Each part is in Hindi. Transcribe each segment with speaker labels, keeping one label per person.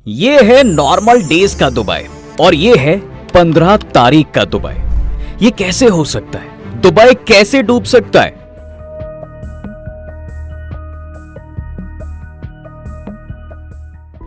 Speaker 1: ये है नॉर्मल डेज का दुबई और ये है 15 तारीख का दुबई। ये कैसे हो सकता है? दुबई कैसे डूब सकता है?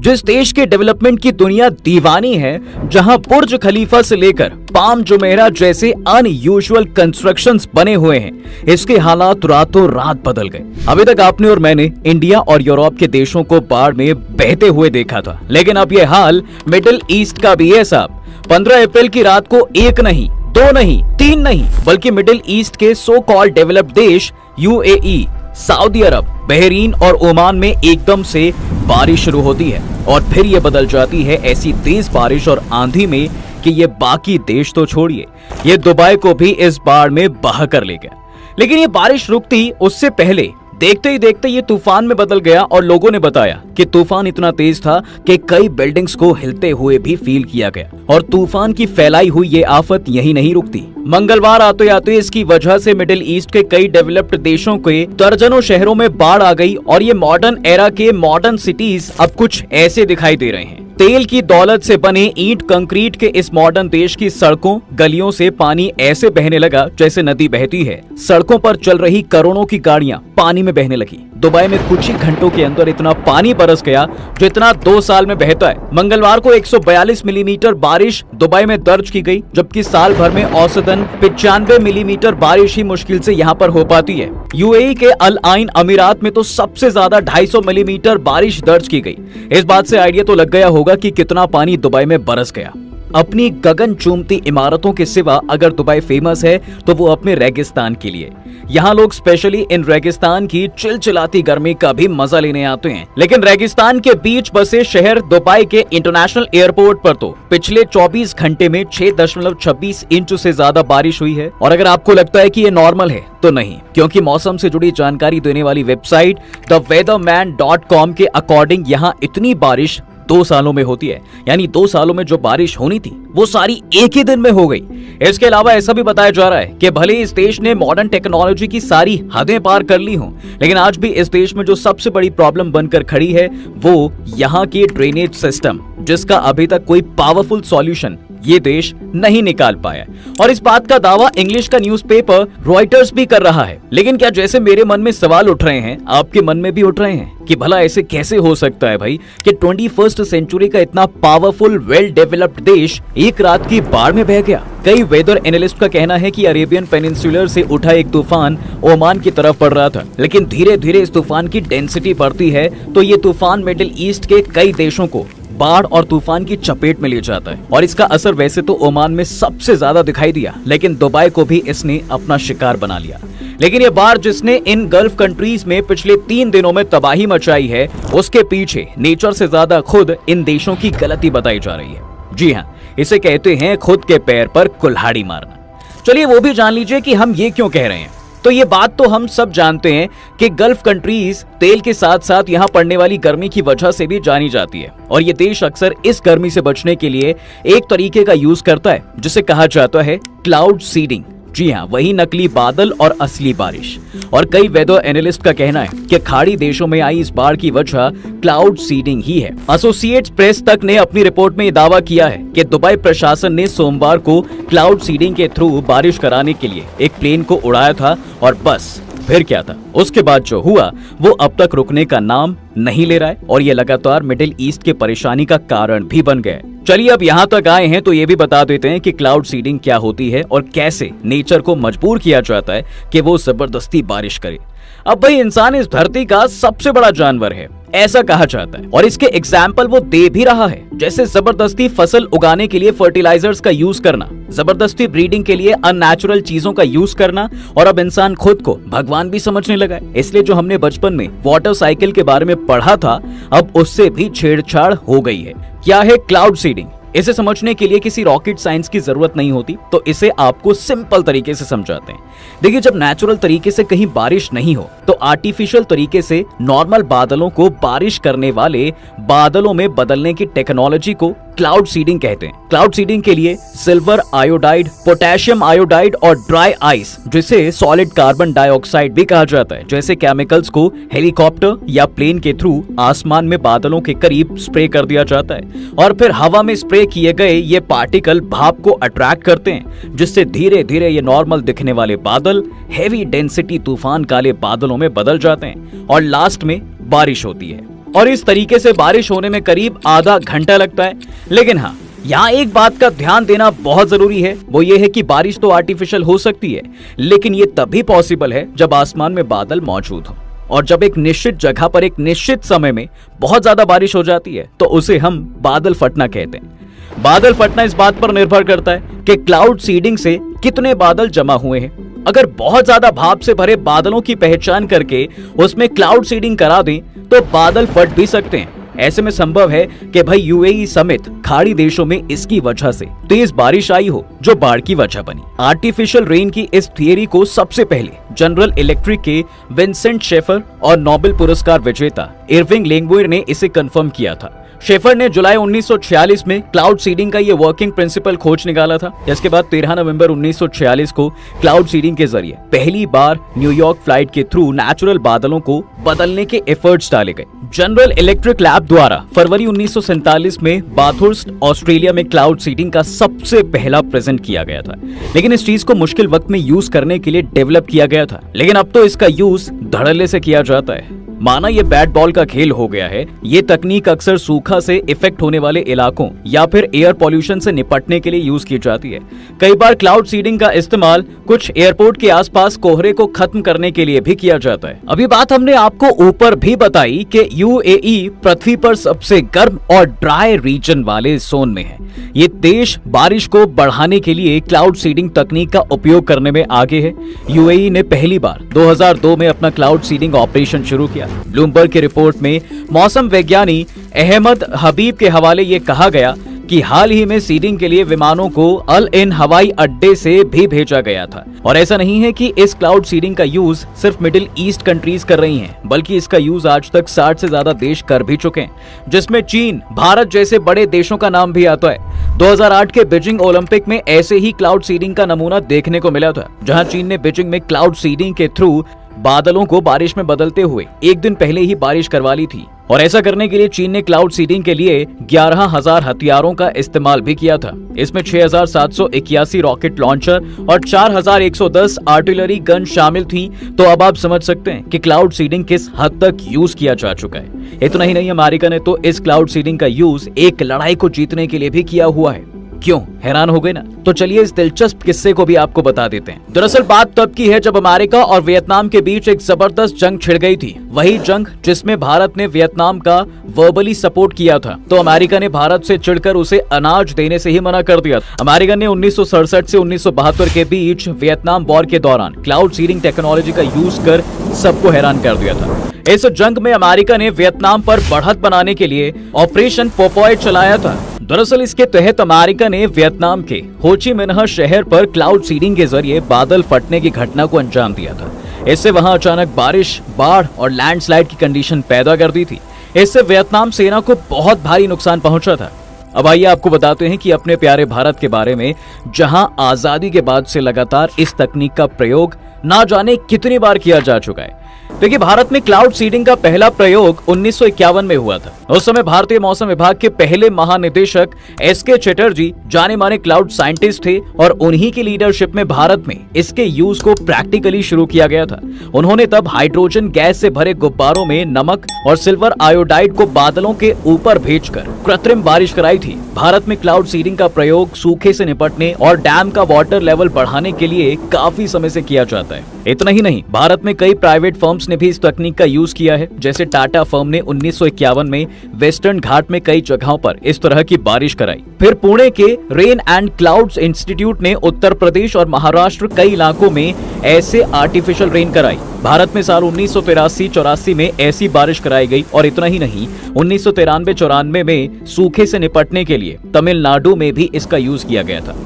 Speaker 1: जिस देश के डेवलपमेंट की दुनिया दीवानी है, जहां बुर्ज खलीफा से लेकर पाम जुमेरा जैसे अनयूजुअल कंस्ट्रक्शंस बने हुए हैं, इसके हालात रातों रात बदल गए। अभी तक आपने और मैंने इंडिया और यूरोप के देशों को बाढ़ में बहते हुए देखा था, लेकिन अब यह हाल मिडिल ईस्ट का भी है साहब। 15 अप्रैल की रात को एक नहीं, दो नहीं, तीन नहीं, बल्कि मिडिल ईस्ट के सो कॉल्ड डेवलप्ड देश यूएई, सऊदी अरब, बहरीन और ओमान में एकदम से बारिश शुरू होती है और फिर ये बदल जाती है ऐसी तेज बारिश और आंधी में कि ये बाकी देश तो छोड़िए, ये दुबई को भी इस बाढ़ में बहा कर ले गया। लेकिन ये बारिश रुकती उससे पहले देखते ही देखते ये तूफान में बदल गया और लोगों ने बताया कि तूफान इतना तेज था कि कई बिल्डिंग्स को हिलते हुए भी फील किया गया। और तूफान की फैलाई हुई ये आफत यही नहीं रुकती। मंगलवार आते आते इसकी वजह से मिडिल ईस्ट के कई डेवलप्ड देशों के दर्जनों शहरों में बाढ़ आ गई और ये मॉडर्न एरा के मॉडर्न सिटीज अब कुछ ऐसे दिखाई दे रहे हैं। तेल की दौलत से बने ईंट कंक्रीट के इस मॉडर्न देश की सड़कों गलियों से पानी ऐसे बहने लगा जैसे नदी बहती है। सड़कों पर चल रही करोड़ों की गाड़ियां पानी में बहने लगी। दुबई में कुछ ही घंटों के अंदर इतना पानी बरस गया जितना 2 साल में बहता है। मंगलवार को 142 मिलीमीटर बारिश दुबई में दर्ज की गई, जबकि साल भर में औसतन 95 मिलीमीटर बारिश ही मुश्किल से यहाँ पर हो पाती है। यूएई के अल आइन अमीरात में तो सबसे ज्यादा 250 मिलीमीटर बारिश दर्ज की गई। इस बात से आइडिया तो लग गया होगा कि कितना पानी दुबई में बरस गया। अपनी गगन चूमती इमारतों के सिवा अगर दुबई फेमस है तो वो अपने रेगिस्तान के लिए। यहाँ लोग स्पेशली इन रेगिस्तान की चिलचिलाती गर्मी का भी मजा लेने आते हैं। लेकिन रेगिस्तान के बीच बसे शहर दुबई के इंटरनेशनल एयरपोर्ट पर तो पिछले 24 घंटे में 6.26 इंच से ज्यादा बारिश हुई है। और अगर आपको लगता है कि ये नॉर्मल है तो नहीं, क्योंकि मौसम से जुड़ी जानकारी देने वाली वेबसाइट theweatherman.com के अकॉर्डिंग यहाँ इतनी बारिश 2 सालों में होती है। यानी 2 सालों में जो बारिश होनी थी वो सारी एक ही दिन में हो गई। इसके अलावा ऐसा भी बताया जा रहा है कि भले इस देश ने मॉडर्न टेक्नोलॉजी की सारी हदें पार कर ली हों, लेकिन आज भी इस देश में जो सबसे बड़ी प्रॉब्लम बनकर खड़ी है वो यहाँ की ड्रेनेज सिस्टम, जिसका अभी तक कोई पावरफुल सॉल्यूशन ये देश नहीं निकाल पाया। और इस बात का दावा इंग्लिश का न्यूज़पेपर रॉयटर्स भी कर रहा है। लेकिन क्या जैसे मेरे मन में सवाल उठ रहे हैं, आपके मन में भी उठ रहे हैं कि भला ऐसे कैसे हो सकता है भाई कि 21st सेंचुरी का इतना पावरफुल वेल डेवलप्ड देश एक रात की बाढ़ में बह गया? कई वेदर एनालिस्ट का कहना है कि अरेबियन पेनिनसुलर से उठा एक तूफान ओमान की तरफ बढ़ रहा था, लेकिन धीरे धीरे इस तूफान की डेंसिटी बढ़ती है तो ये तूफान मिडिल ईस्ट के कई देशों को बाढ़ और तूफान की चपेट में ले जाता है। और इसका असर वैसे तो ओमान में सबसे ज्यादा दिखाई दिया, लेकिन दुबई को भी इसने अपना शिकार बना लिया। लेकिन ये बाढ़ जिसने इन गल्फ कंट्रीज में पिछले 3 दिनों में तबाही मचाई है, उसके पीछे नेचर से ज्यादा खुद इन देशों की गलती बताई जा रही है। जी हाँ, इसे कहते हैं खुद के पैर पर कुल्हाड़ी मारना। चलिए वो भी जान लीजिए कि हम ये क्यों कह रहे हैं। तो ये बात तो हम सब जानते हैं कि गल्फ कंट्रीज तेल के साथ साथ यहाँ पड़ने वाली गर्मी की वजह से भी जानी जाती है। और ये देश अक्सर इस गर्मी से बचने के लिए एक तरीके का यूज करता है जिसे कहा जाता है क्लाउड सीडिंग। जी हाँ, वही नकली बादल और असली बारिश। और कई वेदर एनालिस्ट का कहना है कि खाड़ी देशों में आई इस बाढ़ की वजह क्लाउड सीडिंग ही है। एसोसिएट्स प्रेस तक ने अपनी रिपोर्ट में ये दावा किया है कि दुबई प्रशासन ने सोमवार को क्लाउड सीडिंग के थ्रू बारिश कराने के लिए एक प्लेन को उड़ाया था और बस फिर क्या था, उसके बाद जो हुआ वो अब तक रुकने का नाम नहीं ले रहा है और ये लगातार मिडिल ईस्ट के परेशानी का कारण भी बन गया है। चलिए अब यहाँ तक आए हैं तो ये भी बता देते हैं कि क्लाउड सीडिंग क्या होती है और कैसे नेचर को मजबूर किया जाता है कि वो जबरदस्ती बारिश करे। अब भाई इंसान इस धरती का सबसे बड़ा जानवर है, ऐसा कहा जाता है, और इसके एग्जाम्पल वो दे भी रहा है। जैसे जबरदस्ती फसल उगाने के लिए फर्टिलाइजर्स का यूज करना, जबरदस्ती ब्रीडिंग के लिए अननेचुरल चीजों का यूज करना, और अब इंसान खुद को भगवान भी समझने लगा है। इसलिए जो हमने बचपन में वाटर साइकिल के बारे में पढ़ा था, अब उससे भी छेड़छाड़ हो गई है। क्या है क्लाउड सीडिंग? इसे समझने के लिए किसी रॉकेट साइंस की जरूरत नहीं होती, तो इसे आपको सिंपल तरीके से समझाते हैं। देखिए, जब नेचुरल तरीके से कहीं बारिश नहीं हो तो आर्टिफिशियल तरीके से नॉर्मल बादलों को बारिश करने वाले बादलों में बदलने की टेक्नोलॉजी को क्लाउड सीडिंग कहते हैं। क्लाउड सीडिंग के लिए सिल्वर आयोडाइड, पोटेशियम आयोडाइड और ड्राई आइस, जिसे सॉलिड कार्बन डाइऑक्साइड भी कहा जाता है, जैसे केमिकल्स को हेलीकॉप्टर या प्लेन के थ्रू आसमान में बादलों के करीब स्प्रे कर दिया जाता है और फिर हवा में स्प्रे किए गए ये पार्टिकल भाप को अट्रैक्ट करते हैं, जिससे धीरे धीरे ये नॉर्मल दिखने वाले बादल हेवी डेंसिटी तूफान काले बादलों में बदल जाते हैं और लास्ट में बारिश होती है। और इस तरीके से बारिश होने में करीब आधा घंटा लगता है। लेकिन हाँ, यहाँ एक बात का ध्यान देना बहुत जरूरी है, वो ये है कि बारिश तो आर्टिफिशियल हो सकती है, लेकिन ये तभी पॉसिबल है जब आसमान में बादल मौजूद हो। और जब एक निश्चित जगह पर एक निश्चित समय में बहुत ज्यादा बारिश हो जाती है तो उसे हम बादल फटना कहते हैं। बादल फटना इस बात पर निर्भर करता है कि क्लाउड सीडिंग से कितने बादल जमा हुए हैं। अगर बहुत ज्यादा भाप से भरे बादलों की पहचान करके उसमें क्लाउड सीडिंग करा दें तो बादल फट भी सकते हैं। ऐसे में संभव है कि भाई यूएई समेत खाड़ी देशों में इसकी वजह से तेज बारिश आई हो, जो बाढ़ की वजह बनी। आर्टिफिशियल रेन की इस थियरी को सबसे पहले जनरल इलेक्ट्रिक के विंसेंट शेफर और नोबेल पुरस्कार विजेता इरविंग लैंगमुइर ने इसे कंफर्म किया था। शेफर ने जुलाई 1946 में क्लाउड सीडिंग का ये वर्किंग प्रिंसिपल खोज निकाला था। इसके बाद 13 नवंबर 1946 को क्लाउड सीडिंग के जरिए पहली बार न्यूयॉर्क फ्लाइट के थ्रू नेचुरल बादलों को बदलने के एफर्ट्स डाले गए। जनरल इलेक्ट्रिक लैब द्वारा फरवरी 1947 में बाथुर्स्ट ऑस्ट्रेलिया में क्लाउड सीडिंग का सबसे पहला प्रेजेंट किया गया था। लेकिन इस चीज को मुश्किल वक्त में यूज करने के लिए डेवलप किया गया था, लेकिन अब तो इसका यूज धड़ल्ले से किया जाता है। माना ये बैट बॉल का खेल हो गया है। ये तकनीक अक्सर सूखा से इफेक्ट होने वाले इलाकों या फिर एयर पॉल्यूशन से निपटने के लिए यूज की जाती है। कई बार क्लाउड सीडिंग का इस्तेमाल कुछ एयरपोर्ट के आसपास कोहरे को खत्म करने के लिए भी किया जाता है। अभी बात हमने आपको ऊपर भी बताई कि यूएई पृथ्वी पर सबसे गर्म और ड्राई रीजन वाले जोन में है। ये देश बारिश को बढ़ाने के लिए क्लाउड सीडिंग तकनीक का उपयोग करने में आगे है। यूएई ने पहली बार 2002 में अपना क्लाउड सीडिंग ऑपरेशन शुरू किया। ब्लूमबर्ग की रिपोर्ट में मौसम वैज्ञानी अहमद हबीब के हवाले ये कहा गया कि हाल ही में सीडिंग के लिए विमानों को अल इन हवाई अड्डे से भी भेजा गया था। और ऐसा नहीं है कि इस क्लाउड सीडिंग का यूज सिर्फ मिडिल ईस्ट कंट्रीज कर रही हैं, बल्कि इसका यूज आज तक 60 से ज्यादा देश कर भी चुके हैं, जिसमें चीन, भारत जैसे बड़े देशों का नाम भी आता है। 2008 के बीजिंग ओलंपिक में ऐसे ही क्लाउड सीडिंग का नमूना देखने को मिला था, जहां चीन ने बीजिंग में क्लाउड सीडिंग के थ्रू बादलों को बारिश में बदलते हुए एक दिन पहले ही बारिश करवा ली थी। और ऐसा करने के लिए चीन ने क्लाउड सीडिंग के लिए 11,000 हथियारों का इस्तेमाल भी किया था। इसमें 6,781 रॉकेट लॉन्चर और 4,110 आर्टिलरी गन शामिल थी। तो अब आप समझ सकते हैं कि क्लाउड सीडिंग किस हद तक यूज किया जा चुका है। इतना ही नहीं, अमेरिका ने तो इस क्लाउड सीडिंग का यूज एक लड़ाई को जीतने के लिए भी किया हुआ है। क्यों, हैरान हो गए ना? तो चलिए इस दिलचस्प किस्से को भी आपको बता देते हैं। दरअसल बात तब की है जब अमेरिका और वियतनाम के बीच एक जबरदस्त जंग छिड़ गई थी। वही जंग जिसमें भारत ने वियतनाम का वर्बली सपोर्ट किया था। तो अमेरिका ने भारत से चिढ़कर उसे अनाज देने से ही मना कर दिया। अमेरिका ने 1967 से 1972 के बीच वियतनाम वॉर के दौरान क्लाउड सीडिंग टेक्नोलॉजी का यूज कर सबको हैरान कर दिया था। इस जंग में अमेरिका ने वियतनाम पर बढ़त बनाने के लिए ऑपरेशन पोपॉय चलाया था। दरअसल इसके तहत अमेरिका ने वियतनाम के हो ची मिन्ह शहर पर क्लाउड सीडिंग के जरिए बादल फटने की घटना को अंजाम दिया था। इससे वहां अचानक बारिश, बाढ़ और लैंडस्लाइड की कंडीशन पैदा कर दी थी। इससे वियतनाम सेना को बहुत भारी नुकसान पहुंचा था। अब आइए आपको बताते हैं कि अपने प्यारे भारत के बारे में, जहां आजादी के बाद से लगातार इस तकनीक का प्रयोग ना जाने कितनी बार किया जा चुका है। देखिए, भारत में क्लाउड सीडिंग का पहला प्रयोग 1951 में हुआ था। उस समय भारतीय मौसम विभाग के पहले महानिदेशक एसके चटर्जी जाने माने क्लाउड साइंटिस्ट थे और उन्हीं की लीडरशिप में भारत में इसके यूज को प्रैक्टिकली शुरू किया गया था। उन्होंने तब हाइड्रोजन गैस से भरे गुब्बारों में नमक और सिल्वर आयोडाइड को बादलों के ऊपर भेजकर कृत्रिम बारिश कराई थी। भारत में क्लाउड सीडिंग का प्रयोग सूखे से निपटने और डैम का वाटर लेवल बढ़ाने के लिए काफी समय से किया जाता है। इतना ही नहीं, भारत में कई प्राइवेट फर्म्स ने भी इस तकनीक का यूज किया है। जैसे टाटा फर्म ने 1951 में वेस्टर्न घाट में कई जगहों पर इस तरह की बारिश कराई। फिर पुणे के रेन एंड क्लाउड्स इंस्टीट्यूट ने उत्तर प्रदेश और महाराष्ट्र कई इलाकों में ऐसे आर्टिफिशियल रेन कराई। भारत में साल 1983-84 में ऐसी बारिश कराई गई। और इतना ही नहीं, 1993-94 में सूखे से निपटने के लिए तमिलनाडु में भी इसका यूज किया गया था।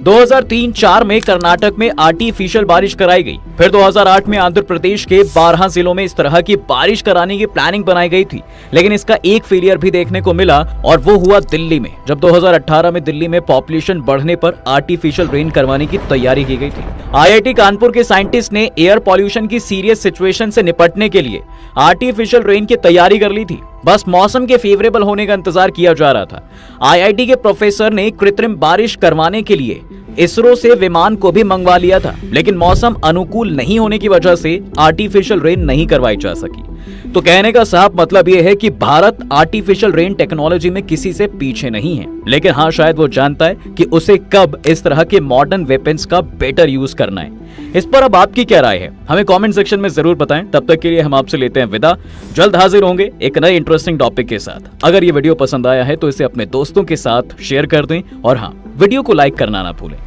Speaker 1: 2003-4 में कर्नाटक में आर्टिफिशियल बारिश कराई गई। फिर 2008 में आंध्र प्रदेश के 12 जिलों में इस तरह की बारिश कराने की प्लानिंग बनाई गई थी, लेकिन इसका एक फेलियर भी देखने को मिला और वो हुआ दिल्ली में, जब 2018 में दिल्ली में पॉपुलेशन बढ़ने पर आर्टिफिशियल रेन करवाने की तैयारी की गई थी। IIT कानपुर के साइंटिस्ट ने एयर पॉल्यूशन की सीरियस सिचुएशन से निपटने के लिए आर्टिफिशियल रेन की तैयारी कर ली थी। बस मौसम के फेवरेबल होने का इंतजार किया जा रहा था। IIT के प्रोफेसर ने कृत्रिम बारिश करवाने के लिए इसरो से विमान को भी मंगवा लिया था, लेकिन मौसम अनुकूल नहीं होने की वजह से आर्टिफिशियल रेन नहीं करवाई जा सकी। तो कहने का साफ मतलब यह है कि भारत आर्टिफिशियल रेन टेक्नोलॉजी में किसी से पीछे नहीं है, लेकिन हाँ, शायद वो जानता है कि उसे कब इस तरह के मॉडर्न वेपन्स का बेटर यूज करना है। इस पर अब आपकी क्या राय है, हमें कमेंट सेक्शन में जरूर बताएं। तब तक के लिए हम आपसे लेते हैं विदा। जल्द हाजिर होंगे एक नए इंटरेस्टिंग टॉपिक के साथ। अगर ये वीडियो पसंद आया है तो इसे अपने दोस्तों के साथ शेयर कर दें और हाँ, वीडियो को लाइक करना ना भूलें।